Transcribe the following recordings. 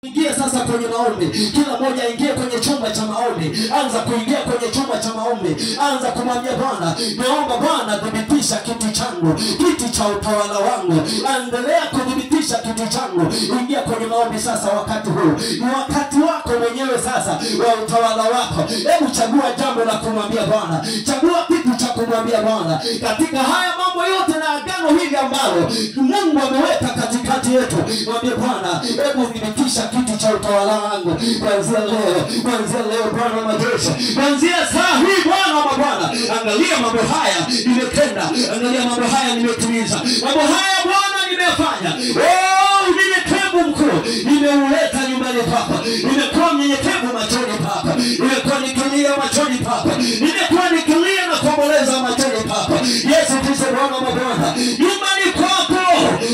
Ingia sasa kwenye maombi. Kila mmoja ingie kwenye chumba cha maombi. Anza kuingia kwenye chumba cha maombi. Anza kumwambia Bwana, naomba Bwana dhibitisha kiti changu, kiti cha utawala wangu. Endelea kudhibitisha kiti changu. Ingia kwenye maombi sasa. Wakati huu ni wakati wako mwenyewe sasa wa utawala wako. Hebu chagua jambo la kumwambia Bwana. Chagua kitu cha kumwambia Bwana. Katika haya mambo yote na agano hili ambalo Mungu ameweka katikati yetu, mwambie Bwana, hebu dhibitisha kiti cha utawala wangu kuanzia leo Bwana wa majeshi, kuanzia saa hii Bwana wa mabwana. Angalia mambo haya nimetenda, angalia mambo haya nimetimiza, mambo haya Bwana nimefanya. Unyenyekevu mkuu nimeuleta nyumbani pako. Nimekuwa mnyenyekevu machoni pako, nimekuwa nikilia machoni pako, nimekuwa nikilia na kuomboleza machoni pako. Yesu Kristo Bwana wa mabwana, nyumbani kwako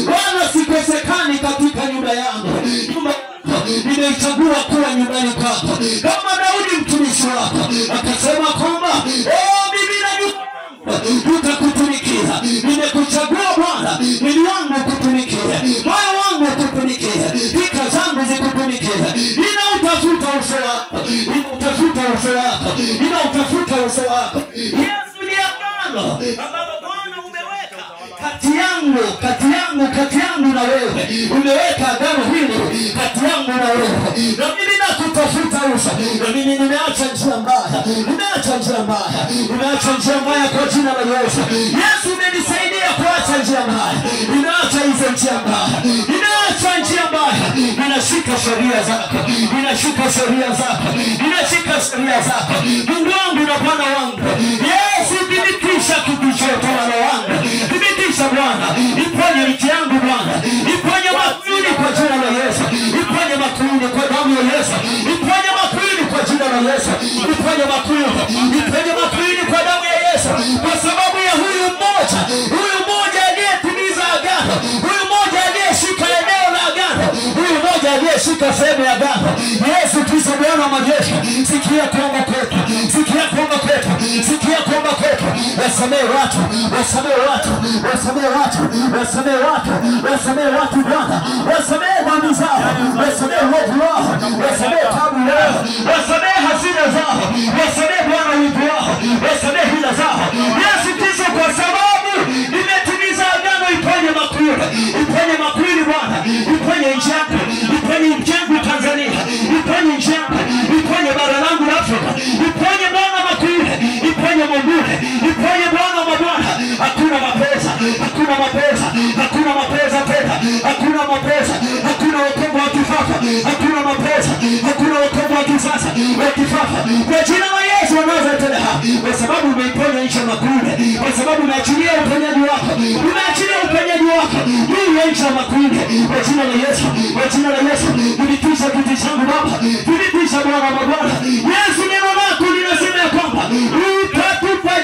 Bwana sikosekani katika nyumba yangu. Nimechagua kuwa nyumbani kwako kama Daudi mtumishi wako akasema kwamba mimi na nyumba tutakutumikia. Nimekuchagua Bwana, mwili wangu kutumikia, moyo wangu kutumikia, fikra zangu zikutumikia. Ninautafuta uso wako, ninautafuta uso wako, ninautafuta uso wako. Yesu ni agano ambalo Bwana umeweka kati yangu na wewe. Umeweka agano hili kati yangu na wewe, na mimi nakutafuta uso. Na mimi nimeacha njia mbaya, nimeacha njia mbaya kwa jina la Yesu. Yesu umenisaidia kuacha njia mbaya. Ninaacha hizo njia mbaya, ninaacha njia mbaya. Ninashika sheria zako, ninashika sheria zako, ninashika sheria zako. Mungu wangu na Bwana wangu, Yesu dhibitisha kiti cha utawala wangu. Dhibitisha Bwana, iponye nchi yangu Bwana, iponye makuini kwa jina la Yesu, iponye makuini kwa damu ya Yesu, iponye makuini kwa jina la Yesu, iponye makuini kwa damu ya Yesu, kwa sababu ya huyu mmoja aliyetimiza agano, huyu mmoja aliyeshika eneo la agano, huyu mmoja aliyeshika sehemu ya agano. Yesu Kristo Bwana wa majeshi, sikia kuomba kwetu, sikia kuomba kwetu, sikia kuomba kwetu. Wasamehe watu, wasamehe watu, wasamehe watu, wasamehe watu, wasamehe watu Bwana, wasamehe dhambi zao, wasamehe uovu wao, wasamehe tabu yao, wasamehe hasira zao, wasamehe Bwana wivu wao, wasamehe hila zao. Yesu Kristo, kwa sababu nimetimiza agano, iponye makuini Bwana, iponye nchi yako, iponye nchi yangu Tanzania, iponye nchi yako, iponye bara langu la Afrika, iponye Bwana makuini, iponye Mungu, iponye Bwana wa mabwana. Hakuna mapesa, hakuna mapesa, hakuna mapesa tena, hakuna mapesa, hakuna wokovu wa kifafa, hakuna mapesa, hakuna wokovu wa kisasa wa kifafa. Kwa jina la Yesu wanazotenda, kwa sababu umeiponya nchi ya makuini, kwa sababu umeachilia uponyaji wako, umeachilia uponyaji wako juu ya nchi ya makuini. Kwa jina la Yesu, kwa jina la Yesu, dhibitisha kiti changu Baba, dhibitisha Bwana wa mabwana. Yesu, neno lako linasema ya kwamba utatupa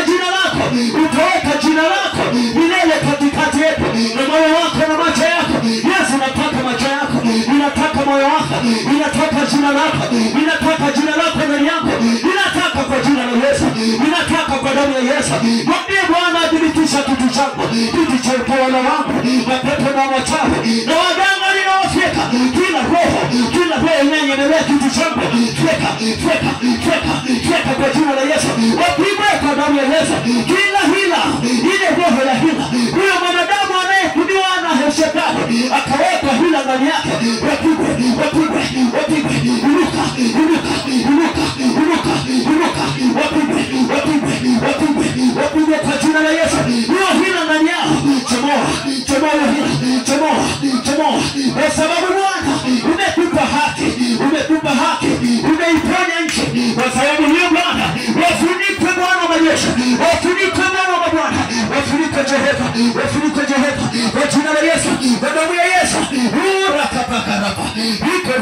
jina lako, utaweka jina lako milele katikati yetu, na moyo wako na macho yako. Yesu, nataka macho yako, ninataka moyo wako, ninataka jina lako, ninataka jina lako ndani yangu, ninataka kwa jina la Yesu, ninataka kwa damu ya Yesu. Mwambie Bwana, dhibitisha kiti changu, kiti cha utawala wangu, mapepo na machafu na waganga ninaofyeka, kila roho inanyemelea kiti changu, fyeka kwa jina la Yesu. Wapigwe kwa damu ya Yesu. Kila hila, ile roho ya hila, huyo mwanadamu anayekudiwa na Shetani akaweka hila ndani yake, wapigwe. Inuka, wapigwe kwa jina la Yesu. Hiyo hila ndani yao, chomoa, kwa sababu Bwana umetupa haki, umeiponya nchi. Kwa sababu hiyo Bwana, wafunike Bwana wa majeshi, wafunike Bwana wa mabwana, wafunike Jehova, kwa jina la Yesu, kwa damu ya Yesu. Rakapakarapa,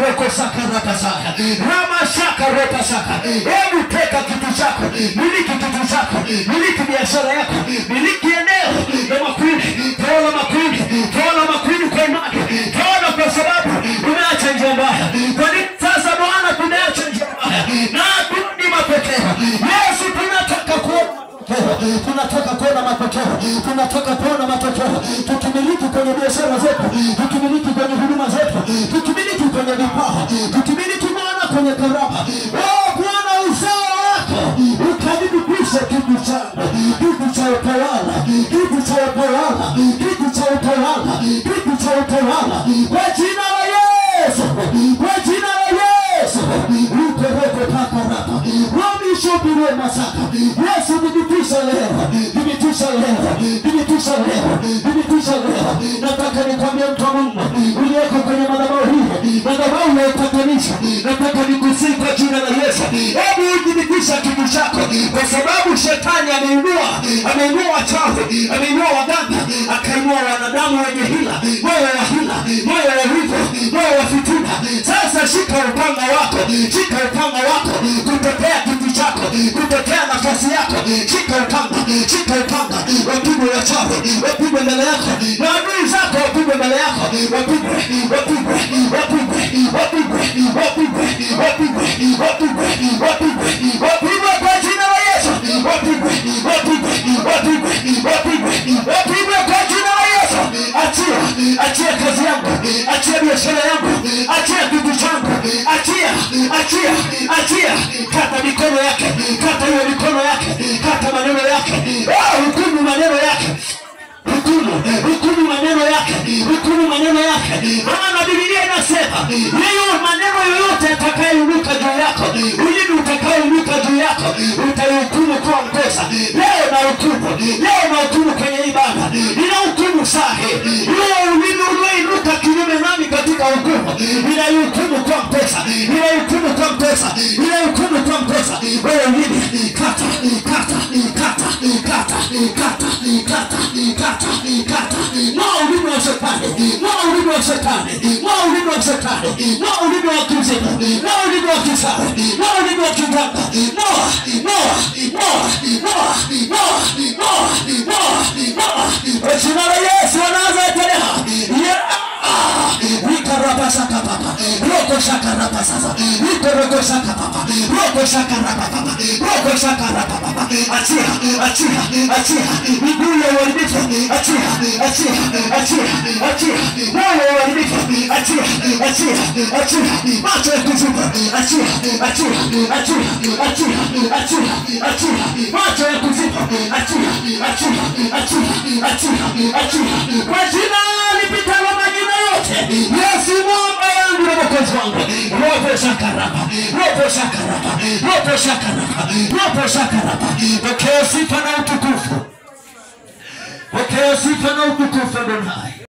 roko sakaraka saka, rama shaka ropa saka. Hebu teka kitu chako, miliki kitu chako, miliki biashara yako, miliki eneo la makuini, tawala makuini kwa imani, tawala kwa sababu umeacha njia mbaya. Kwa nini sasa Bwana tumeacha njia mbaya? Na turudi mapokeo. Yesu, tunataka kuona matokeo, tukimiliki kwa kwenye biashara zetu, tukimiliki kwenye huduma zetu, tukimiliki kwenye vipawa, tukimiliki Bwana kwenye karama. Bwana uzao wako ukadhibitishe kitu changu, kitu cha utawala, kitu cha utawala, kitu cha utawala, kitu cha utawala, kwa jina la Yesu, kwa jina la Yesu. Ukoroko pakaraka wamishubirie masaka. Yesu dhibitisha leo, dhibitisha leo, dhibitisha leo, dhibitisha leo. Nataka nikwambie mtu wa Mungu uliyeko kwenye madhabahu hii, madhabahu ya upatanisho, nataka nikusihi kwa jina la Yesu. Hebu udhibitisha kitu chako, kwa sababu shetani ameinua wachawi, ameinua waganga, akainua wanadamu wenye hila, moyo wa hila, moyo wa wivu, moyo wa fitina. Sasa shika upanga wako, shika upanga wako kutetea kitu chako, kutetea nafasi yako. Shika upanga, shika upanga. Wapigwe wachawi, wapigwe mbele yako, na adui zako wapigwe mbele yako. Wapigwe, wapigwe, wapigwe, wapigwe, wapigwe, wapigwe, wapigwe, wapigwe, wapigwe kwa jina la Yesu. Wapigwe, wapigwe, wapigwe, wapigwe, wapigwe kwa jina la Yesu. Achia, achia kazi yangu, achia biashara yangu, achia kitu changu, achia, achia, achia. Kata mikono yake, kata hiyo mikono yake, kata maneno yake. Hukumu maneno yake, hukumu maneno yake, hukumu maneno yake. Maana Biblia inasema leo maneno yoyote atakayeinuka juu yako, ulimi utakaoinuka juu yako, utahukumu kwa mkosa. Leo na hukumu, leo na hukumu kwenye ibada, ina hukumu sahi. Leo ulimi ulioinuka kinyume nami katika hukumu, ina hukumu kwa mkosa, ina hukumu kwa mkosa, ina hukumu kwa mkosa. Wewe ulimi kata, kata, kata, kata, kata, kata, kata, kata. Mwa ulimi wa shetani, mwa ulimi wa shetani, mwa ulimi wa shetani, mwa ulimi wa kuzimu, mwa ulimi wa kisawe, mwa ulimi wa kiganga. Noa, Noa, Noa, Noa, Noa, Noa, Noa, Noa. Kwa jina la Yesu wa Nazareti. Wikaraba saka papa, roko shaka rapa sasa, wikoroko shaka papa, roko shaka rapa papa, roko shaka rapa papa. Achia, achia, achia, miguu ya uharibifu, achia, achia, achia, achia, moyo wa uharibifu, achia, achia, achia, macho ya kuzimu, achia, achia, achia, achia, achia, achia, macho ya kuzimu, achia, achia, achia, achia, achia, kwa jina lipitalo majina yote. Yesu mwamba yangu na mwokozi wangu. Roho shakaraba, roho shakaraba, roho shakaraba, roho shakaraba. Pokea sifa na utukufu, pokea sifa na utukufu Adonai.